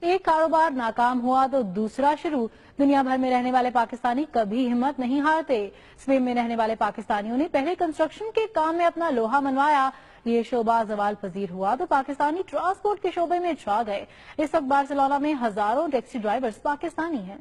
ایک کاروبار ناکام ہوا تو دوسرا شروع۔ دنیا بھر میں رہنے والے پاکستانی کبھی ہمت نہیں ہارتے۔ اسپین میں رہنے والے پاکستانیوں نے پہلے کنسٹرکشن کے کام میں اپنا لوہا منوایا۔ یہ شعبہ زوال پذیر ہوا تو پاکستانی ٹرانسپورٹ کے شعبے میں چھا گئے۔ اس وقت بارسلونا میں ہزاروں ٹیکسی ڈرائیورز پاکستانی ہیں۔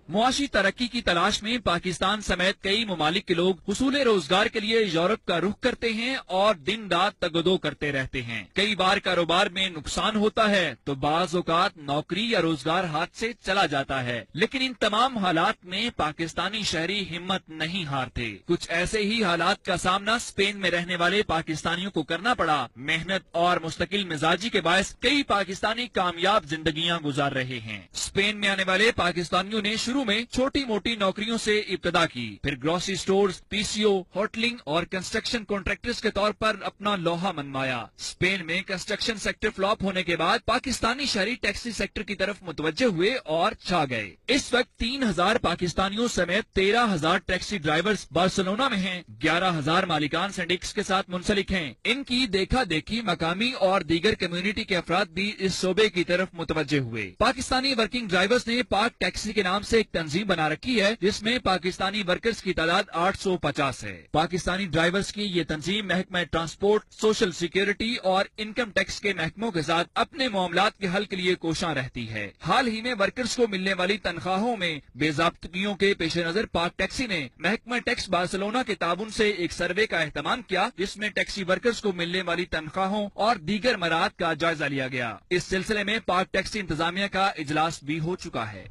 معاشی ترقی کی تلاش میں پاکستان سمیت کئی ممالک کے لوگ حصول روزگار کے لیے یورپ کا رخ کرتے ہیں اور دن رات تگدو کرتے رہتے ہیں۔ کئی بار کاروبار میں نقصان ہوتا ہے تو بعض اوقات نوکری یا روزگار ہاتھ سے چلا جاتا ہے، لیکن ان تمام حالات میں پاکستانی شہری ہمت نہیں ہارتے۔ کچھ ایسے ہی حالات کا سامنا اسپین میں رہنے والے پاکستانیوں کو کرنا پڑا۔ محنت اور مستقل مزاجی کے باعث کئی پاکستانی کامیاب زندگیاں گزار رہے ہیں۔ اسپین میں آنے والے پاکستانیوں نے شروع میں چھوٹی موٹی نوکریوں سے ابتدا کی، پھر گروسری سٹورز، پی سی او، ہوٹلنگ اور کنسٹرکشن کانٹریکٹرز کے طور پر اپنا لوہا منوایا۔ اسپین میں کنسٹرکشن سیکٹر فلاپ ہونے کے بعد پاکستانی شہری ٹیکسی سیکٹر کی طرف متوجہ ہوئے اور چھا گئے۔ اس وقت 3000 پاکستانیوں سمیت 13000 ٹیکسی ڈرائیورز بارسلونا میں ہیں۔ 11000 مالکان سینڈکس کے ساتھ منسلک ہیں۔ ان کی دیکھا دیکھی مقامی اور دیگر کمیونٹی کے افراد بھی اس شعبے کی طرف متوجہ ہوئے۔ پاکستانی ورکنگ ڈرائیورز نے پاک ٹیکسی کے نام سے ایک تنظیم بنا رکھی ہے جس میں پاکستانی ورکرز کی تعداد 850 ہے۔ پاکستانی ڈرائیورز کی یہ تنظیم محکمہ ٹرانسپورٹ، سوشل سیکیورٹی اور انکم ٹیکس کے محکموں کے ساتھ اپنے معاملات کے حل کے لیے کوشاں رہتی ہے۔ حال ہی میں ورکرز کو ملنے والی تنخواہوں میں بے ضابطگیوں کے پیش نظر پاک ٹیکسی نے محکمہ ٹیکس بارسلونا کے تعاون سے ایک سروے کا اہتمام کیا جس میں ٹیکسی ورکرز کو ملنے والی تنخواہوں اور دیگر مراحت کا جائزہ لیا گیا۔ اس سلسلے میں پاک ٹیکسی انتظامیہ کا اجلاس بھی ہو چکا ہے۔